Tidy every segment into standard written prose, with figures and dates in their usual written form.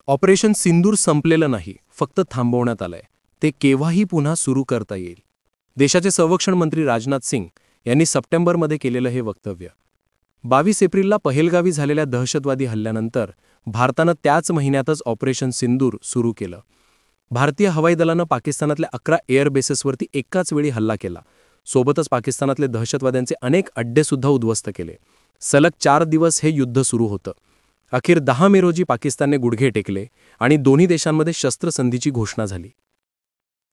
Operation सिंदूर संपलेलं नाही, फक्त थांबवण्यात आलंय. ते केव्हाही पुन्हा सुरू करता येईल. देशाचे संरक्षण मंत्री राजनाथ सिंग यांनी सप्टेंबरमध्ये केलेलं हे वक्तव्य. 22 एप्रिलला पहेलगावी झालेल्या दहशतवादी हल्ल्यानंतर भारतानं त्याच महिन्यातच ऑपरेशन सिंदूर सुरू केलं. भारतीय हवाई दलानं पाकिस्तानातल्या 11 एअर बेसेसवरती एकाच वेळी हल्ला केला. सोबतच पाकिस्तानातले दहशतवाद्यांचे अनेक अड्डेसुद्धा उद्ध्वस्त केले. सलग 4 दिवस हे युद्ध सुरू होतं. अखेर 10 मे रोजी पाकिस्तानने गुडघे टेकले आणि दोन्ही देशांमध्ये शस्त्रसंधीची घोषणा झाली.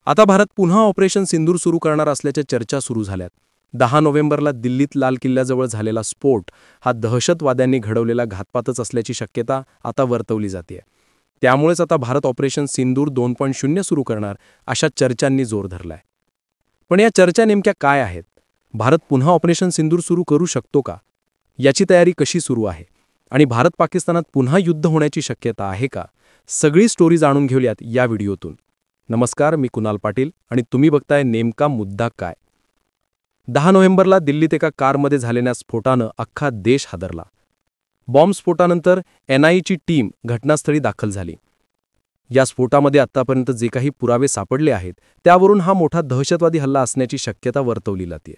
आता भारत पुन्हा ऑपरेशन सिंदूर सुरू करणार असल्याच्या चर्चा सुरू झाल्यात. 10 नोव्हेंबरला दिल्लीत लाल किल्ल्याजवळ झालेला स्फोट हा दहशतवाद्यांनी घडवलेला घातपातच असल्याची शक्यता आता वर्तवली जाते. त्यामुळेच आता भारत ऑपरेशन सिंदूर 2.0 सुरू करणार अशा चर्चांनी जोर धरलाय. पण या चर्चा नेमक्या काय आहेत? भारत पुन्हा ऑपरेशन सिंदूर सुरू करू शकतो का? याची तयारी कशी सुरू आहे? आणि भारत पाकिस्तानात पुन्हा युद्ध होण्याची शक्यता आहे का? सगळी स्टोरी जाणून घेऊयात या व्हिडिओतून. नमस्कार, मी कुणाल पाटील आणि तुम्ही बघताय नेमका मुद्दा काय. 10 नोव्हेंबरला दिल्लीत एका कारमध्ये झालेल्या स्फोटानं अख्खा देश हादरला. बॉम्बस्फोटानंतर NIAची टीम घटनास्थळी दाखल झाली. या स्फोटामध्ये आत्तापर्यंत जे काही पुरावे सापडले आहेत त्यावरून हा मोठा दहशतवादी हल्ला असण्याची शक्यता वर्तवली जाते.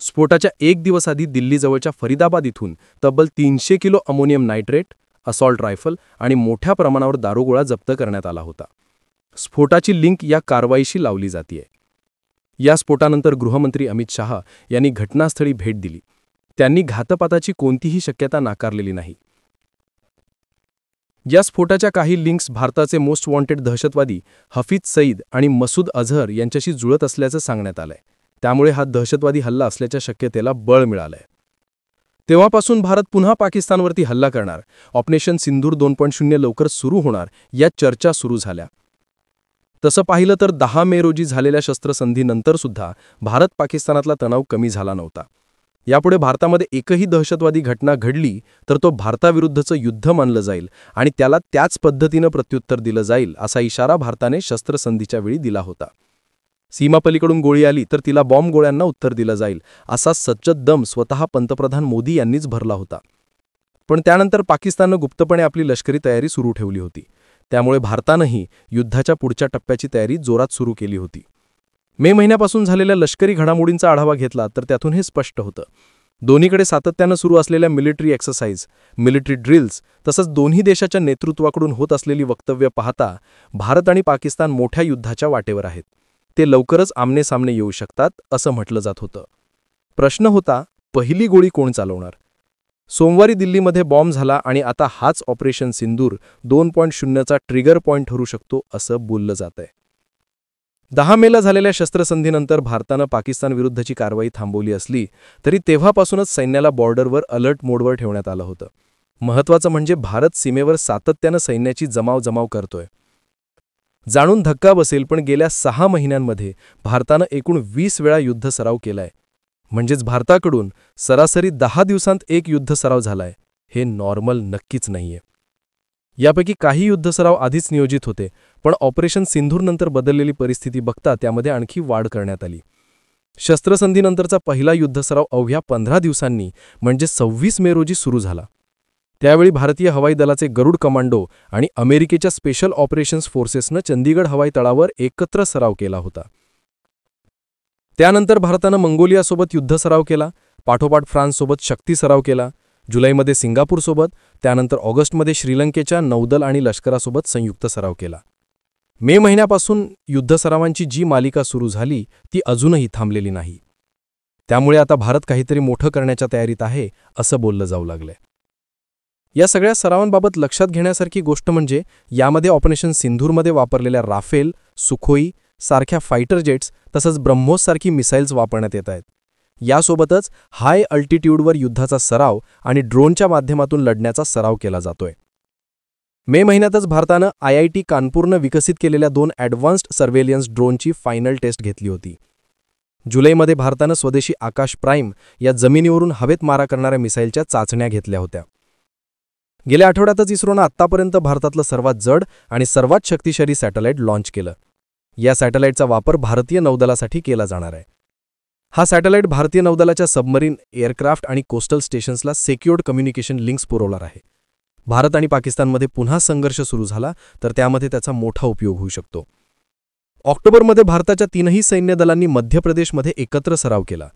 स्फोटाच्या 1 दिवस आधी दिल्लीजवळच्या फरीदाबाद इथून तब्बल 300 kilo ammonium nitrate, assault rifle आणि मोठ्या प्रमाणावर दारुगोळा जप्त करण्यात आला होता. स्फोटाची लिंक या कारवाईशी लावली जाते. या स्फोटानंतर गृहमंत्री अमित शाह यांनी घटनास्थळी भेट दिली. त्यांनी घातपाताची कोणतीही शक्यता नाकारलेली नाही. या स्फोटाच्या काही लिंक्स भारताचे मोस्ट वॉन्टेड दहशतवादी हफीज सईद आणि मसूद अझहर यांच्याशी जुळत असल्याचं सांगण्यात आलंय. त्यामुळे हा दहशतवादी हल्ला असल्याच्या शक्यतेला बळ मिळालंय. तेव्हापासून भारत पुन्हा पाकिस्तानवरती हल्ला करणार, ऑपरेशन सिंदूर 2.0 लवकर सुरू होणार या चर्चा सुरू झाल्या. तसं पाहिलं तर 10 मे रोजी झालेल्या शस्त्रसंधीनंतर सुद्धा भारत पाकिस्तानातला तणाव कमी झाला नव्हता. यापुढे भारतामध्ये एकही दहशतवादी घटना घडली तर तो भारताविरुद्धचं युद्ध मानलं जाईल आणि त्याला त्याच पद्धतीनं प्रत्युत्तर दिलं जाईल असा इशारा भारताने शस्त्रसंधीच्या वेळी दिला होता. सीमापलीकडून गोळी आली तर तिला बॉम्ब गोळ्यांना उत्तर दिलं जाईल असा सज्जत दम स्वतः पंतप्रधान मोदी यांनीच भरला होता. पण त्यानंतर पाकिस्ताननं गुप्तपणे आपली लष्करी तयारी सुरू ठेवली होती. त्यामुळे भारतानंही युद्धाच्या पुढच्या टप्प्याची तयारी जोरात सुरू केली होती. मे महिन्यापासून झालेल्या लष्करी घडामोडींचा आढावा घेतला तर त्यातून हे स्पष्ट होतं. दोन्हीकडे सातत्यानं सुरू असलेल्या मिलिटरी एक्सरसाइज, मिलिटरी ड्रिल्स तसंच दोन्ही देशाच्या नेतृत्वाकडून होत असलेली वक्तव्य पाहता भारत आणि पाकिस्तान मोठ्या युद्धाच्या वाटेवर आहेत. ते लवकरच आमनेसामने येऊ शकतात असं म्हटलं जात होतं. प्रश्न होता, पहिली गोळी कोण चालवणार? सोमवारी दिल्लीमध्ये बॉम्ब झाला आणि आता हाच ऑपरेशन सिंदूर 2.0चा ट्रिगर पॉइंट ठरू शकतो असं बोललं जातंय. 10 मेला झालेल्या शस्त्रसंधीनंतर भारतानं पाकिस्तानविरुद्धची कारवाई थांबवली असली तरी तेव्हापासूनच सैन्याला बॉर्डरवर अलर्ट मोडवर ठेवण्यात आलं होतं. महत्त्वाचं म्हणजे भारत सीमेवर सातत्यानं सैन्याची जमाव करतोय. जाणून धक्का बसेल पण गेल्या 6 महिन्यांमध्ये भारतानं एकूण 20 वेळा युद्ध सराव केलाय. म्हणजेच भारताकडून सरासरी 10 दिवसांत एक युद्ध सराव झालाय. हे नॉर्मल नक्कीच नाहीये. यापैकी काही युद्ध सराव आधीच नियोजित होते, पण ऑपरेशन सिंदूरनंतर बदललेली परिस्थिती बघता त्यामध्ये आणखी वाढ करण्यात आली. शस्त्रसंधीनंतरचा पहिला युद्ध सराव अवघ्या 15 दिवसांनी म्हणजे 26 मे रोजी सुरू झाला. त्यावेळी भारतीय हवाई दलाचे गरुड कमांडो आणि अमेरिकेच्या स्पेशल ऑपरेशन्स फोर्सेसनं चंदीगड हवाई तळावर एकत्र सराव केला होता. त्यानंतर भारतानं मंगोलियासोबत युद्ध सराव केला, पाठोपाठ फ्रान्ससोबत शक्ती सराव केला, जुलैमध्ये सिंगापूरसोबत, त्यानंतर ऑगस्टमध्ये श्रीलंकेच्या नौदल आणि लष्करासोबत संयुक्त सराव केला. मे महिन्यापासून युद्ध सरावांची जी मालिका सुरू झाली ती अजूनही थांबलेली नाही. त्यामुळे आता भारत काहीतरी मोठं करण्याच्या तयारीत आहे असं बोललं जाऊ लागलंय. या सगळ्या सरावांबाबत लक्षात घेण्यासारखी गोष्ट म्हणजे यामध्ये ऑपरेशन सिंदूरमध्ये वापरलेल्या राफेल, सुखोई सारख्या फायटर जेट्स तसंच ब्रह्मोस सारखी मिसाईल्स वापरण्यात येत आहेत. यासोबतच हाय अल्टिट्यूडवर युद्धाचा सराव आणि ड्रोनच्या माध्यमातून लढण्याचा सराव केला जातोय. मे महिन्यातच भारतानं IIT कानपूरनं विकसित केलेल्या 2 ॲडव्हान्स्ड सर्व्हेलियन्स ड्रोनची फायनल टेस्ट घेतली होती. जुलैमध्ये भारतानं स्वदेशी आकाश प्राईम या जमिनीवरून हवेत मारा करणाऱ्या मिसाईलच्या चाचण्या घेतल्या होत्या. गेल्या आठवड्यातच इस्रोनं आत्तापर्यंत भारतातलं सर्वात जड आणि सर्वात शक्तिशाली सॅटेलाइट लॉन्च केलं. या सॅटेलाइटचा वापर भारतीय नौदलासाठी केला जाणार आहे. हा सॅटेलाइट भारतीय नौदलाच्या सबमरीन, एअरक्राफ्ट आणि कोस्टल स्टेशन्सला सेक्युअर्ड कम्युनिकेशन लिंक्स पुरवणार आहे. भारत आणि पाकिस्तानमध्ये पुन्हा संघर्ष सुरू झाला तर त्यामध्ये त्याचा मोठा उपयोग होऊ शकतो. ऑक्टोबरमध्ये भारताच्या तीनही सैन्य दलांनी मध्य प्रदेशमध्ये एकत्र सराव केला.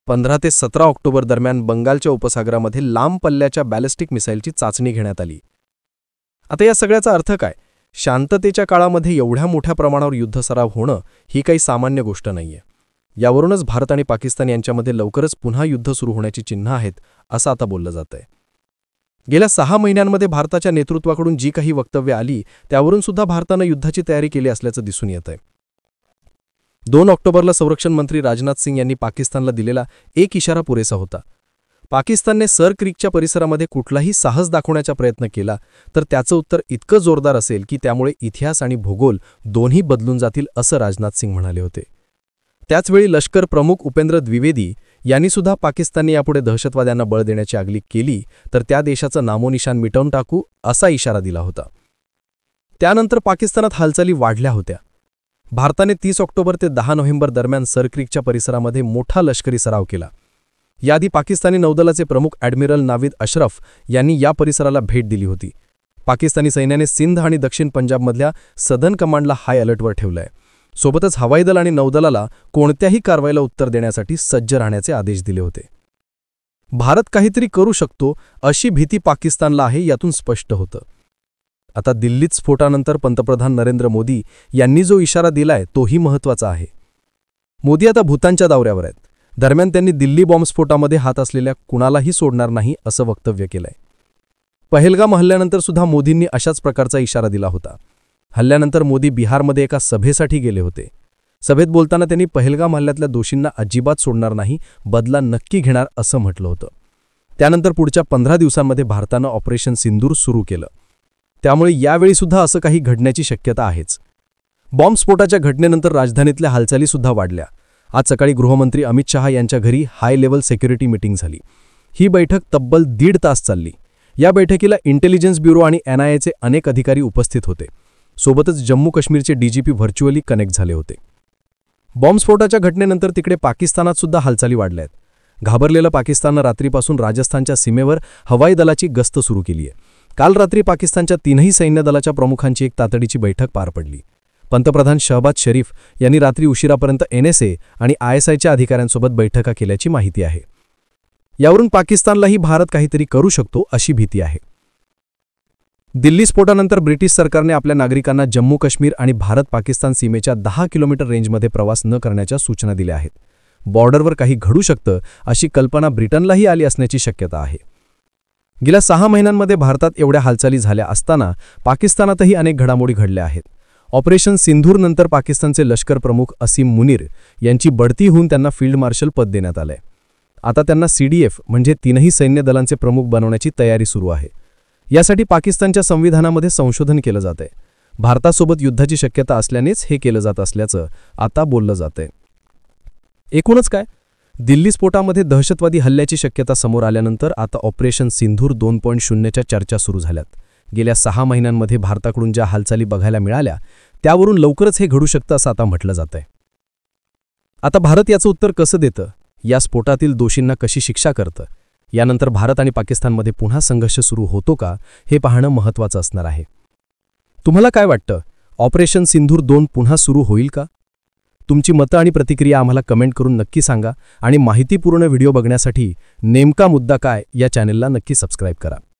15 ते 17 ऑक्टोबर दरम्यान बंगालच्या उपसागरामध्ये लांब पल्ल्याच्या बॅलिस्टिक मिसाईलची चाचणी घेण्यात आली. आता या सगळ्याचा अर्थ काय? शांततेच्या काळामध्ये एवढ्या मोठ्या प्रमाणावर युद्धसराव होणं ही काही सामान्य गोष्ट नाहीये. यावरूनच भारत आणि पाकिस्तान यांच्यामध्ये लवकरच पुन्हा युद्ध सुरू होण्याची चिन्ह आहेत असं आता बोललं जातंय. गेल्या 6 महिन्यांमध्ये भारताच्या नेतृत्वाकडून जी काही वक्तव्य आली त्यावरून सुद्धा भारतानं युद्धाची तयारी केली असल्याचं दिसून येतंय. 2 ऑक्टोबरला संरक्षण मंत्री राजनाथ सिंग यांनी पाकिस्तानला दिलेला एक इशारा पुरेसा होता. पाकिस्तानने सर क्रीकच्या परिसरामध्ये कुठलाही साहस दाखवण्याचा प्रयत्न केला तर त्याचं उत्तर इतकं जोरदार असेल की त्यामुळे इतिहास आणि भूगोल दोन्ही बदलून जातील असं राजनाथ सिंग म्हणाले होते. त्याचवेळी लष्कर प्रमुख उपेंद्र द्विवेदी यांनी सुद्धा पाकिस्तानने यापुढे दहशतवाद्यांना बळ देण्याची आगळीक केली तर त्या देशाचं नामोनिशाण मिटवून टाकू असा इशारा दिला होता. त्यानंतर पाकिस्तानात हालचाली वाढल्या होत्या. भारताने 30 ऑक्टोबर ते 10 नोव्हेंबर दरम्यान सरक्रीकच्या परिसरामध्ये मोठा लष्करी सराव केला. याआधी पाकिस्तानी नौदलाचे प्रमुख ॲडमिरल नावीद अशरफ यांनी या परिसराला भेट दिली होती. पाकिस्तानी सैन्याने सिंध आणि दक्षिण पंजाबमधल्या सदर्न कमांडला हाय अलर्टवर ठेवलंय. सोबतच हवाई दल आणि नौदलाला कोणत्याही कारवाईला उत्तर देण्यासाठी सज्ज राहण्याचे आदेश दिले होते. भारत काहीतरी करू शकतो अशी भीती पाकिस्तानला आहे यातून स्पष्ट होतं. आता दिल्लीत स्फोटानंतर पंतप्रधान नरेंद्र मोदी यांनी जो इशारा दिलाय तोही महत्त्वाचा आहे. मोदी आता भूतानच्या दौऱ्यावर आहेत. दरम्यान त्यांनी दिल्ली बॉम्बस्फोटामध्ये हात असलेल्या कुणालाही सोडणार नाही असं वक्तव्य केलंय. पहलगाम हल्ल्यानंतर सुद्धा मोदींनी अशाच प्रकारचा इशारा दिला होता. हल्ल्यानंतर मोदी बिहारमध्ये एका सभेसाठी गेले होते. सभेत बोलताना त्यांनी पहलगाम हल्ल्यातल्या दोषींना अजिबात सोडणार नाही, बदला नक्की घेणार असं म्हटलं होतं. त्यानंतर पुढच्या 15 दिवसांमध्ये भारतानं ऑपरेशन सिंदूर सुरू केलं. त्यामुळे यावेळीसुद्धा असं काही घडण्याची शक्यता आहेच. बॉम्बस्फोटाच्या घटनेनंतर राजधानीतल्या हालचालीसुद्धा वाढल्या. आज सकाळी गृहमंत्री अमित शहा यांच्या घरी हाय लेव्हल सिक्युरिटी मीटिंग झाली. ही बैठक तब्बल 1.5 तास चालली. या बैठकीला इंटेलिजन्स ब्युरो आणि NIAचे अनेक अधिकारी उपस्थित होते. सोबतच जम्मू काश्मीरचे DGP व्हर्च्युअली कनेक्ट झाले होते. बॉम्बस्फोटाच्या घटनेनंतर तिकडे पाकिस्तानात सुद्धा हालचाली वाढल्या आहेत. घाबरलेलं पाकिस्ताननं रात्रीपासून राजस्थानच्या सीमेवर हवाई दलाची गस्त सुरू केली आहे. काल रात्री पाकिस्तानच्या 3ही सैन्य दलाच्या प्रमुखांची एक तातडीची बैठक पार पडली. पंतप्रधान शहबाज शरीफ यांनी रात्री उशिरापर्यंत NSA आणि ISIच्या अधिकाऱ्यांसोबत बैठका केल्याची माहिती आहे. यावरून पाकिस्तानलाही भारत काहीतरी करू शकतो अशी भीती आहे. दिल्ली स्फोटानंतर ब्रिटिश सरकारने आपल्या नागरिकांना जम्मू काश्मीर आणि भारत-पाकिस्तान सीमेच्या 10 किलोमीटर रेंजमध्ये प्रवास न करण्याच्या सूचना दिल्या आहेत. बॉर्डरवर काही घडू शकतं अशी कल्पना ब्रिटनलाही आली असण्याची शक्यता आहे. गेल्या 6 महिन्यांमध्ये भारतात एवढ्या हालचाली झाल्या असताना पाकिस्तानातही अनेक घडामोडी घडल्या आहेत. ऑपरेशन सिंधूरनंतर पाकिस्तानचे लष्कर प्रमुख असीम मुनीर यांची बढती होऊन त्यांना फील्ड मार्शल पद देण्यात आलंय. आता त्यांना CDF म्हणजे तीनही सैन्य दलांचे प्रमुख बनवण्याची तयारी सुरू आहे. यासाठी पाकिस्तानच्या संविधानामध्ये संशोधन केलं जातंय. भारतासोबत युद्धाची शक्यता असल्यानेच हे केलं जात असल्याचं आता बोललं जातंय. एकूणच काय, दिल्ली स्फोटामध्ये दहशतवादी हल्ल्याची शक्यता समोर आल्यानंतर आता ऑपरेशन सिंधूर 2.0च्या चर्चा सुरू झाल्यात. गेल्या 6 महिन्यांमध्ये भारताकडून ज्या हालचाली बघायला मिळाल्या त्यावरून लवकरच हे घडू शकतं असं आता म्हटलं जातंय. आता भारत याचं उत्तर कसं देतं, या स्फोटातील दोषींना कशी शिक्षा करतं, यानंतर भारत आणि पाकिस्तानमध्ये पुन्हा संघर्ष सुरू होतो का हे पाहणं महत्त्वाचं असणार आहे. तुम्हाला काय वाटतं, ऑपरेशन सिंधूर 2 पुन्हा सुरू होईल का? तुमची मतं आणि प्रतिक्रिया आम्हाला कमेंट करून नक्की सांगा आणि माहितीपूर्ण व्हिडिओ बघण्यासाठी नेमका मुद्दा काय या चॅनेलला नक्की सबस्क्राईब करा.